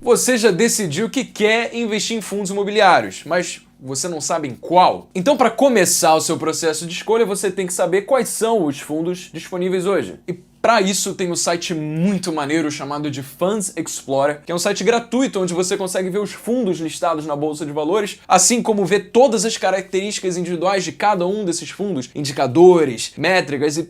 Você já decidiu que quer investir em fundos imobiliários, mas você não sabe em qual? Então, para começar o seu processo de escolha, você tem que saber quais são os fundos disponíveis hoje. E para isso tem um site muito maneiro chamado de Funds Explorer, que é um site gratuito onde você consegue ver os fundos listados na Bolsa de Valores, assim como ver todas as características individuais de cada um desses fundos, indicadores, métricas e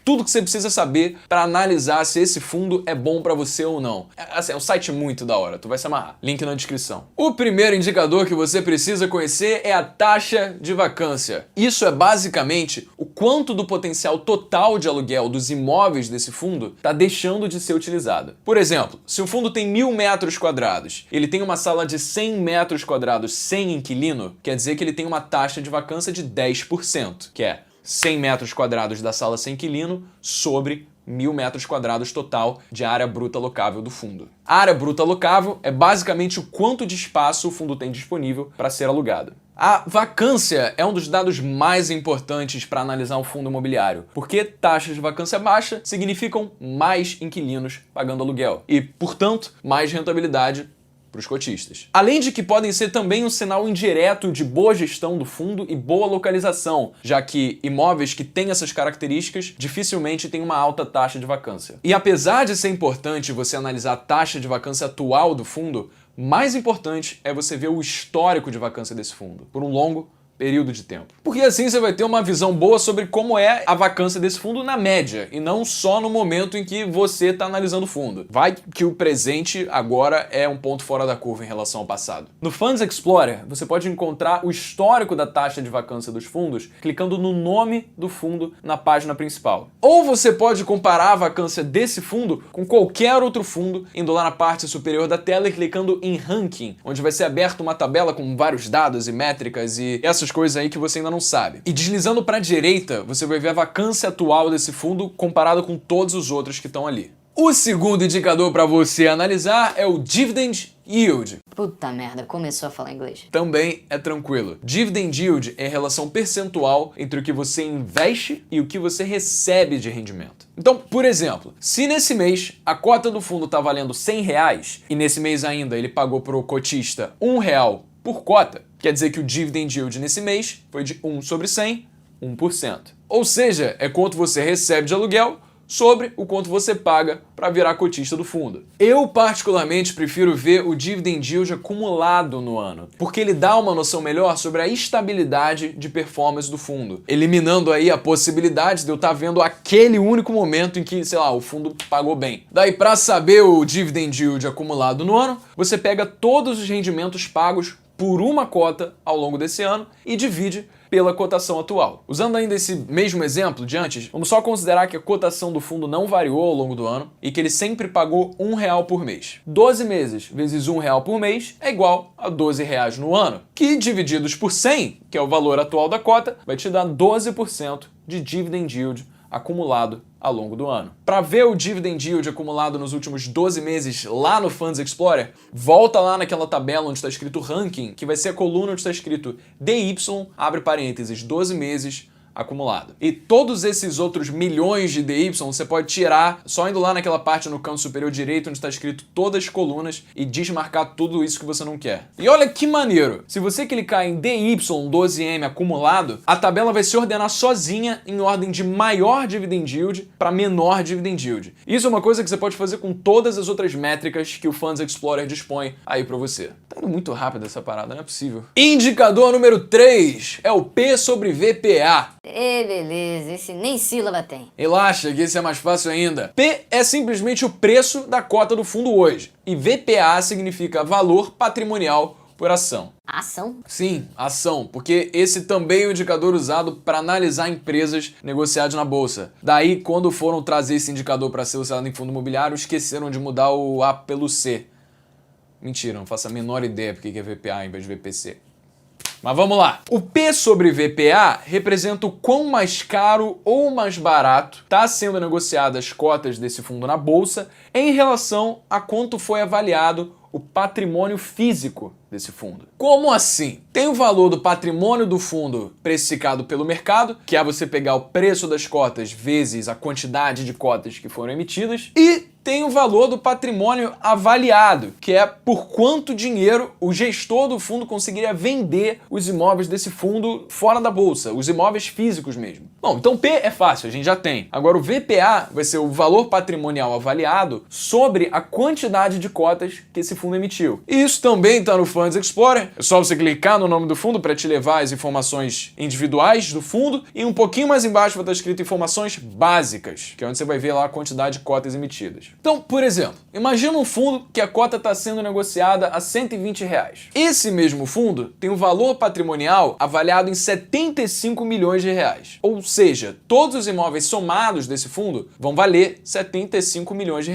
tudo que você precisa saber para analisar se esse fundo é bom para você ou não. É um site muito da hora, tu vai se amarrar. Link na descrição. O primeiro indicador que você precisa conhecer é a taxa de vacância. Isso é basicamente o quanto do potencial total de aluguel dos imóveis desse fundo está deixando de ser utilizado. Por exemplo, se um fundo tem 1.000 metros quadrados, ele tem uma sala de 100 metros quadrados sem inquilino, quer dizer que ele tem uma taxa de vacância de 10%, que é 100 metros quadrados da sala sem inquilino sobre 1.000 metros quadrados total de área bruta locável do fundo. A área bruta locável é basicamente o quanto de espaço o fundo tem disponível para ser alugado. A vacância é um dos dados mais importantes para analisar um fundo imobiliário, porque taxas de vacância baixa significam mais inquilinos pagando aluguel e, portanto, mais rentabilidade para os cotistas. Além de que podem ser também um sinal indireto de boa gestão do fundo e boa localização, já que imóveis que têm essas características dificilmente têm uma alta taxa de vacância. E apesar de ser importante você analisar a taxa de vacância atual do fundo, mais importante é você ver o histórico de vacância desse fundo, por um longo período de tempo. Porque assim você vai ter uma visão boa sobre como é a vacância desse fundo na média, e não só no momento em que você está analisando o fundo. Vai que o presente agora é um ponto fora da curva em relação ao passado. No Funds Explorer, você pode encontrar o histórico da taxa de vacância dos fundos clicando no nome do fundo na página principal. Ou você pode comparar a vacância desse fundo com qualquer outro fundo, indo lá na parte superior da tela e clicando em Ranking, onde vai ser aberta uma tabela com vários dados e métricas e essas coisas aí que você ainda não sabe. E deslizando para a direita, você vai ver a vacância atual desse fundo comparado com todos os outros que estão ali. O segundo indicador para você analisar é o Dividend Yield. Puta merda, começou a falar inglês. Também é tranquilo. Dividend Yield é a relação percentual entre o que você investe e o que você recebe de rendimento. Então, por exemplo, se nesse mês a cota do fundo está valendo R$100 e nesse mês ainda ele pagou para o cotista R$1 por cota, quer dizer que o Dividend Yield nesse mês foi de 1 sobre 100, 1%. Ou seja, é quanto você recebe de aluguel sobre o quanto você paga para virar cotista do fundo. Eu particularmente prefiro ver o Dividend Yield acumulado no ano, porque ele dá uma noção melhor sobre a estabilidade de performance do fundo, eliminando aí a possibilidade de eu estar vendo aquele único momento em que, sei lá, o fundo pagou bem. Daí, para saber o Dividend Yield acumulado no ano, você pega todos os rendimentos pagos por uma cota ao longo desse ano e divide pela cotação atual. Usando ainda esse mesmo exemplo de antes, vamos só considerar que a cotação do fundo não variou ao longo do ano e que ele sempre pagou R$1 por mês. 12 meses vezes R$1 por mês é igual a R$12 no ano, que divididos por 100, que é o valor atual da cota, vai te dar 12% de Dividend Yield acumulado ao longo do ano. Para ver o Dividend Yield acumulado nos últimos 12 meses lá no Funds Explorer, volta lá naquela tabela onde está escrito Ranking, que vai ser a coluna onde está escrito DY, abre parênteses, 12 meses acumulado. E todos esses outros milhões de DY você pode tirar só indo lá naquela parte no canto superior direito onde está escrito todas as colunas e desmarcar tudo isso que você não quer. E olha que maneiro! Se você clicar em DY12M acumulado, a tabela vai se ordenar sozinha em ordem de maior Dividend Yield para menor Dividend Yield. Isso é uma coisa que você pode fazer com todas as outras métricas que o Funds Explorer dispõe aí para você. Tá indo muito rápido essa parada, não é possível. Indicador número 3 é o P sobre VPA. Beleza, esse nem sílaba tem. Relaxa, que esse é mais fácil ainda. P é simplesmente o preço da cota do fundo hoje. E VPA significa valor patrimonial por ação. Ação? Sim, ação, porque esse também é o indicador usado para analisar empresas negociadas na bolsa. Daí, quando foram trazer esse indicador para ser usado em fundo imobiliário, esqueceram de mudar o A pelo C. Mentira, não faço a menor ideia porque é VPA em vez de VPC. Mas vamos lá. O P sobre VPA representa o quão mais caro ou mais barato está sendo negociadas as cotas desse fundo na bolsa em relação a quanto foi avaliado o patrimônio físico desse fundo. Como assim? Tem o valor do patrimônio do fundo precificado pelo mercado, que é você pegar o preço das cotas vezes a quantidade de cotas que foram emitidas, e tem o valor do patrimônio avaliado, que é por quanto dinheiro o gestor do fundo conseguiria vender os imóveis desse fundo fora da bolsa, os imóveis físicos mesmo. Bom, então P é fácil, a gente já tem. Agora o VPA vai ser o valor patrimonial avaliado sobre a quantidade de cotas que esse fundo emitiu. E isso também está no Funds Explorer. É só você clicar no nome do fundo para te levar as informações individuais do fundo e um pouquinho mais embaixo vai estar escrito informações básicas, que é onde você vai ver lá a quantidade de cotas emitidas. Então, por exemplo, imagina um fundo que a cota está sendo negociada a R$120. Esse mesmo fundo tem um valor patrimonial avaliado em R$75 milhões. Ou seja, todos os imóveis somados desse fundo vão valer R$75 milhões.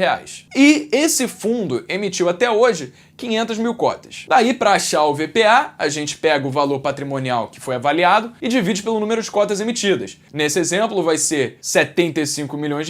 E esse fundo emitiu até hoje 500 mil cotas. Daí, para achar o VPA, a gente pega o valor patrimonial que foi avaliado e divide pelo número de cotas emitidas. Nesse exemplo, vai ser R$75 milhões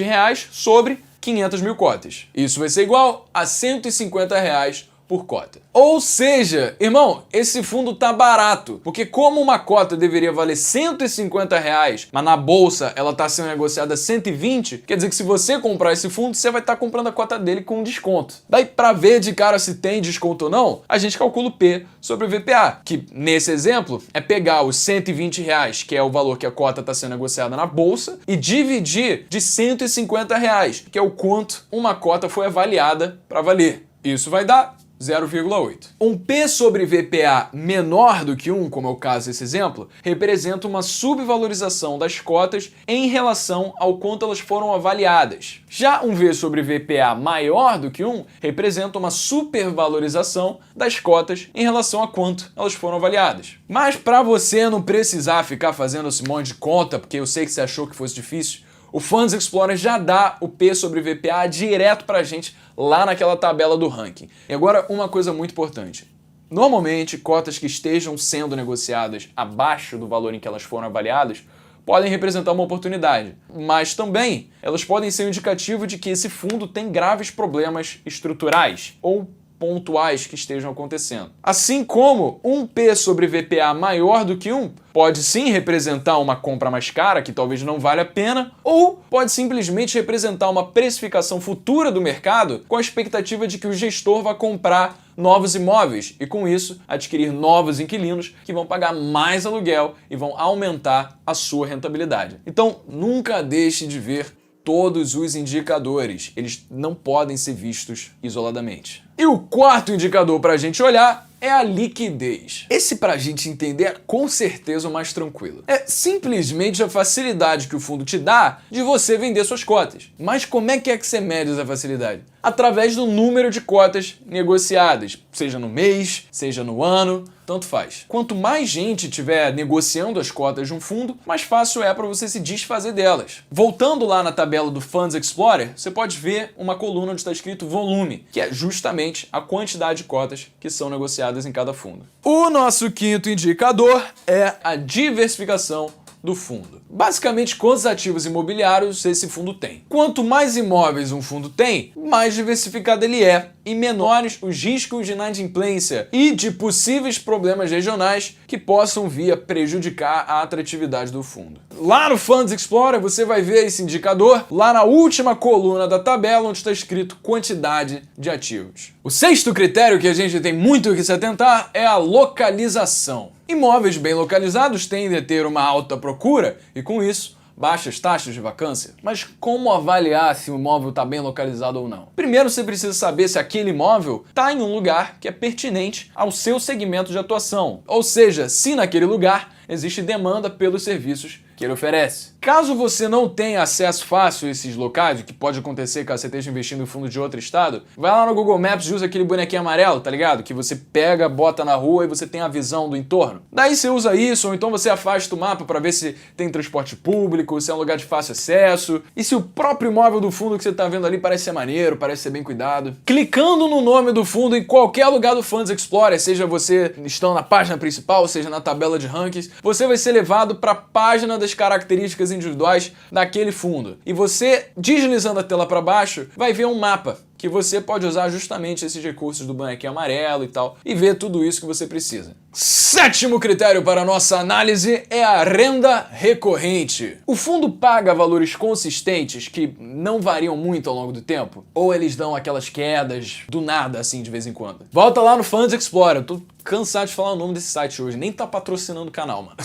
sobre 500 mil cotas. Isso vai ser igual a R$150 por cota. Ou seja, irmão, esse fundo tá barato, porque como uma cota deveria valer R$150, mas na bolsa ela tá sendo negociada a 120, quer dizer que se você comprar esse fundo, você vai estar comprando a cota dele com desconto. Daí, para ver de cara se tem desconto ou não, a gente calcula o P sobre o VPA, que nesse exemplo é pegar os R$120, que é o valor que a cota está sendo negociada na bolsa, e dividir de R$150, que é o quanto uma cota foi avaliada para valer. Isso vai dar 0,8. Um P sobre VPA menor do que 1, como é o caso desse exemplo, representa uma subvalorização das cotas em relação ao quanto elas foram avaliadas. Já um V sobre VPA maior do que 1 representa uma supervalorização das cotas em relação a quanto elas foram avaliadas. Mas para você não precisar ficar fazendo esse monte de conta, porque eu sei que você achou que fosse difícil, o Funds Explorer já dá o P sobre VPA direto pra gente lá naquela tabela do ranking. E agora, uma coisa muito importante. Normalmente, cotas que estejam sendo negociadas abaixo do valor em que elas foram avaliadas podem representar uma oportunidade, mas também elas podem ser um indicativo de que esse fundo tem graves problemas estruturais ou pontuais que estejam acontecendo. Assim como um P sobre VPA maior do que 1 pode sim representar uma compra mais cara, que talvez não valha a pena, ou pode simplesmente representar uma precificação futura do mercado com a expectativa de que o gestor vá comprar novos imóveis e, com isso, adquirir novos inquilinos que vão pagar mais aluguel e vão aumentar a sua rentabilidade. Então, nunca deixe de ver todos os indicadores. Eles não podem ser vistos isoladamente. E o quarto indicador para a gente olhar é a liquidez. Esse, para a gente entender, é com certeza o mais tranquilo. É simplesmente a facilidade que o fundo te dá de você vender suas cotas. Mas como é que você mede essa facilidade? Através do número de cotas negociadas, seja no mês, seja no ano, tanto faz. Quanto mais gente tiver negociando as cotas de um fundo, mais fácil é para você se desfazer delas. Voltando lá na tabela do Funds Explorer, você pode ver uma coluna onde está escrito volume, que é justamente a quantidade de cotas que são negociadas em cada fundo. O nosso quinto indicador é a diversificação do fundo. Basicamente, quantos ativos imobiliários esse fundo tem. Quanto mais imóveis um fundo tem, mais diversificado ele é e menores os riscos de inadimplência e de possíveis problemas regionais que possam vir a prejudicar a atratividade do fundo. Lá no Funds Explorer você vai ver esse indicador lá na última coluna da tabela onde está escrito quantidade de ativos. O sexto critério que a gente tem muito que se atentar é a localização. Imóveis bem localizados tendem a ter uma alta procura e, com isso, baixas taxas de vacância. Mas como avaliar se o imóvel está bem localizado ou não? Primeiro, você precisa saber se aquele imóvel está em um lugar que é pertinente ao seu segmento de atuação. Ou seja, se naquele lugar existe demanda pelos serviços que ele oferece. Caso você não tenha acesso fácil a esses locais, o que pode acontecer caso você esteja investindo em fundo de outro estado, vai lá no Google Maps e usa aquele bonequinho amarelo, tá ligado? Que você pega, bota na rua e você tem a visão do entorno. Daí você usa isso, ou então você afasta o mapa para ver se tem transporte público, se é um lugar de fácil acesso, e se o próprio imóvel do fundo que você tá vendo ali parece ser maneiro, parece ser bem cuidado. Clicando no nome do fundo em qualquer lugar do Funds Explorer, seja você estando na página principal, seja na tabela de rankings, você vai ser levado para a página das características individuais daquele fundo. E você, deslizando a tela para baixo, vai ver um mapa que você pode usar justamente esses recursos do bonequinho amarelo e tal, e ver tudo isso que você precisa. Sétimo critério para a nossa análise é a renda recorrente. O fundo paga valores consistentes que não variam muito ao longo do tempo, ou eles dão aquelas quedas do nada, assim, de vez em quando. Volta lá no Funds Explorer, eu tô cansado de falar o nome desse site hoje, nem tá patrocinando o canal, mano.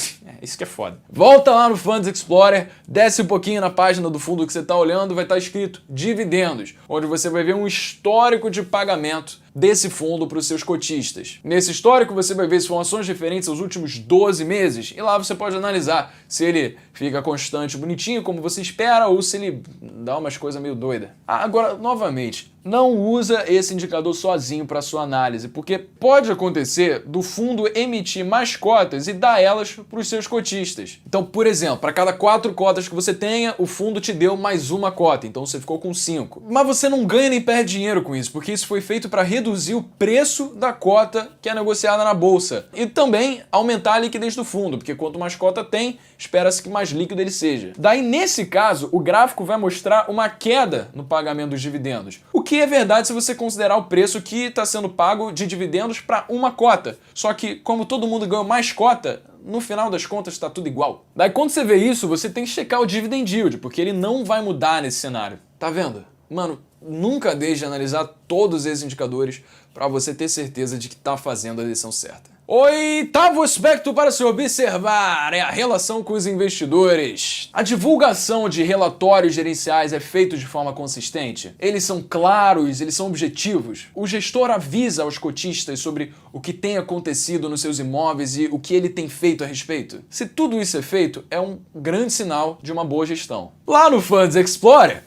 Isso que é foda. Volta lá no Funds Explorer, desce um pouquinho na página do fundo que você tá olhando, vai estar escrito dividendos, onde você vai ver um histórico de pagamento desse fundo para os seus cotistas. Nesse histórico você vai ver informações referentes aos últimos 12 meses e lá você pode analisar se ele fica constante, bonitinho, como você espera, ou se ele dá umas coisas meio doidas. Agora, novamente, não usa esse indicador sozinho para sua análise, porque pode acontecer do fundo emitir mais cotas e dar elas para os seus cotistas. Então, por exemplo, para cada 4 cotas que você tenha, o fundo te deu mais uma cota, então você ficou com 5. Mas você não ganha nem perde dinheiro com isso, porque isso foi feito para reduzir o preço da cota que é negociada na bolsa e também aumentar a liquidez do fundo, porque quanto mais cota tem, espera-se que mais líquido ele seja. Daí, nesse caso, o gráfico vai mostrar uma queda no pagamento dos dividendos, o que é verdade se você considerar o preço que está sendo pago de dividendos para uma cota. Só que, como todo mundo ganhou mais cota, no final das contas está tudo igual. Daí, quando você vê isso, você tem que checar o dividend yield, porque ele não vai mudar nesse cenário. Tá vendo? Mano, nunca deixe de analisar todos esses indicadores para você ter certeza de que está fazendo a decisão certa. Oitavo aspecto para se observar é a relação com os investidores. A divulgação de relatórios gerenciais é feita de forma consistente? Eles são claros, eles são objetivos? O gestor avisa aos cotistas sobre o que tem acontecido nos seus imóveis e o que ele tem feito a respeito? Se tudo isso é feito, é um grande sinal de uma boa gestão. Lá no Funds Explorer...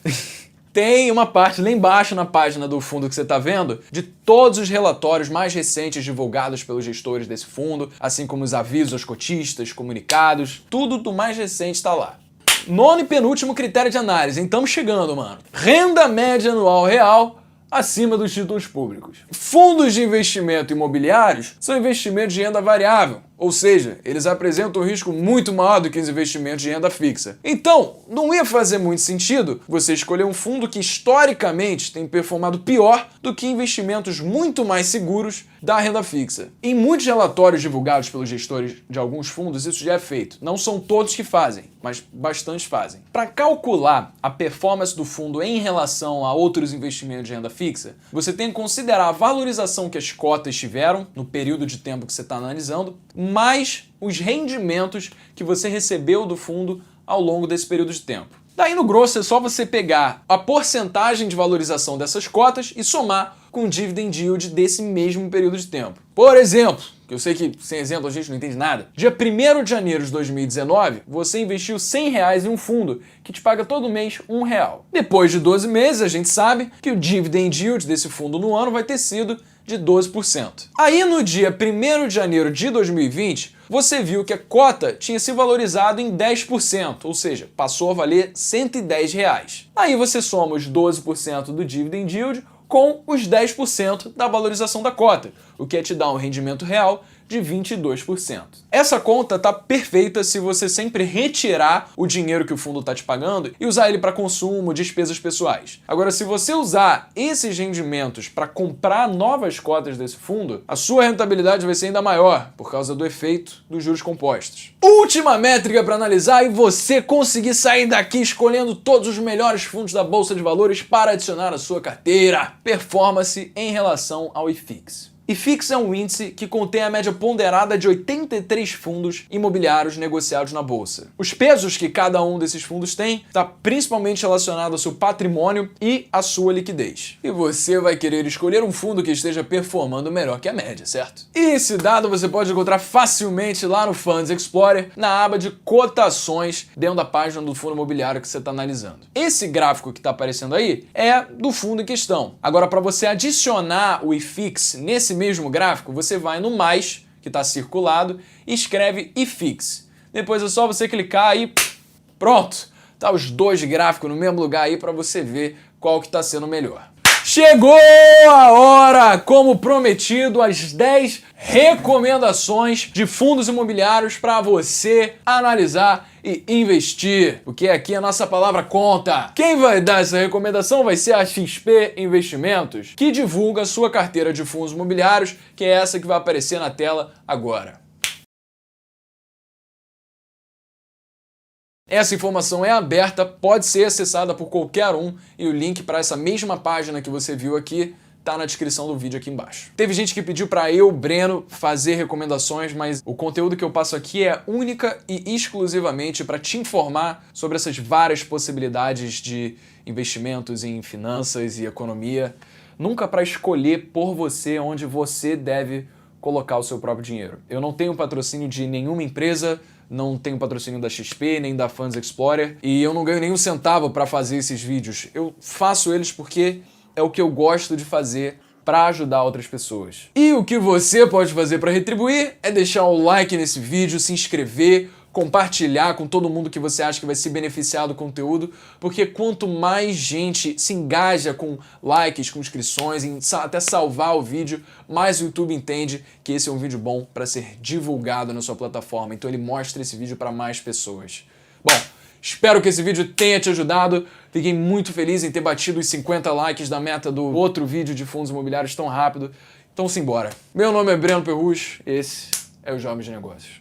tem uma parte lá embaixo na página do fundo que você está vendo de todos os relatórios mais recentes divulgados pelos gestores desse fundo, assim como os avisos aos cotistas, comunicados, tudo do mais recente está lá. Nono e penúltimo critério de análise, então estamos chegando, mano. Renda média anual real acima dos títulos públicos. Fundos de investimento imobiliários são investimentos de renda variável, ou seja, eles apresentam um risco muito maior do que os investimentos de renda fixa. Então, não ia fazer muito sentido você escolher um fundo que historicamente tem performado pior do que investimentos muito mais seguros da renda fixa. Em muitos relatórios divulgados pelos gestores de alguns fundos, isso já é feito. Não são todos que fazem, mas bastantes fazem. Para calcular a performance do fundo em relação a outros investimentos de renda fixa, você tem que considerar a valorização que as cotas tiveram no período de tempo que você está analisando, mais os rendimentos que você recebeu do fundo ao longo desse período de tempo. Daí, no grosso, é só você pegar a porcentagem de valorização dessas cotas e somar com o dividend yield desse mesmo período de tempo. Por exemplo, que eu sei que sem exemplo a gente não entende nada, dia 1º de janeiro de 2019, você investiu R$100 em um fundo que te paga todo mês R$1. Depois de 12 meses, a gente sabe que o dividend yield desse fundo no ano vai ter sido de 12%. Aí no dia 1º de janeiro de 2020, você viu que a cota tinha se valorizado em 10%, ou seja, passou a valer R$110. Aí você soma os 12% do dividend yield com os 10% da valorização da cota, o que te dá um rendimento real de 22%. Essa conta tá perfeita se você sempre retirar o dinheiro que o fundo tá te pagando e usar ele para consumo, despesas pessoais. Agora, se você usar esses rendimentos para comprar novas cotas desse fundo, a sua rentabilidade vai ser ainda maior por causa do efeito dos juros compostos. Última métrica para analisar e você conseguir sair daqui escolhendo todos os melhores fundos da Bolsa de Valores para adicionar à sua carteira: performance em relação ao IFIX. IFIX é um índice que contém a média ponderada de 83 fundos imobiliários negociados na bolsa. Os pesos que cada um desses fundos tem está principalmente relacionado ao seu patrimônio e à sua liquidez. E você vai querer escolher um fundo que esteja performando melhor que a média, certo? E esse dado você pode encontrar facilmente lá no Funds Explorer, na aba de cotações, dentro da página do fundo imobiliário que você está analisando. Esse gráfico que está aparecendo aí é do fundo em questão. Agora, para você adicionar o IFIX nesse mesmo gráfico, você vai no mais, que está circulado, e escreve IFIX. Depois é só você clicar e pronto! Tá os dois gráficos no mesmo lugar aí para você ver qual que está sendo melhor. Chegou a hora, como prometido, as 10 recomendações de fundos imobiliários para você analisar e investir, porque aqui a nossa palavra conta. Quem vai dar essa recomendação vai ser a XP Investimentos, que divulga a sua carteira de fundos imobiliários, que é essa que vai aparecer na tela agora. Essa informação é aberta, pode ser acessada por qualquer um e o link para essa mesma página que você viu aqui tá na descrição do vídeo aqui embaixo. Teve gente que pediu para eu, Breno, fazer recomendações, mas o conteúdo que eu passo aqui é única e exclusivamente para te informar sobre essas várias possibilidades de investimentos em finanças e economia, nunca para escolher por você onde você deve colocar o seu próprio dinheiro. Eu não tenho patrocínio de nenhuma empresa, não tenho patrocínio da XP, nem da Funds Explorer, e eu não ganho nenhum centavo para fazer esses vídeos. Eu faço eles porque é o que eu gosto de fazer para ajudar outras pessoas. E o que você pode fazer para retribuir é deixar o like nesse vídeo, se inscrever, compartilhar com todo mundo que você acha que vai se beneficiar do conteúdo, porque quanto mais gente se engaja com likes, com inscrições, até salvar o vídeo, mais o YouTube entende que esse é um vídeo bom para ser divulgado na sua plataforma. Então ele mostra esse vídeo para mais pessoas. Bom, espero que esse vídeo tenha te ajudado. Fiquei muito feliz em ter batido os 50 likes da meta do outro vídeo de fundos imobiliários tão rápido. Então simbora. Meu nome é Breno Perruz, esse é o Jovens de Negócios.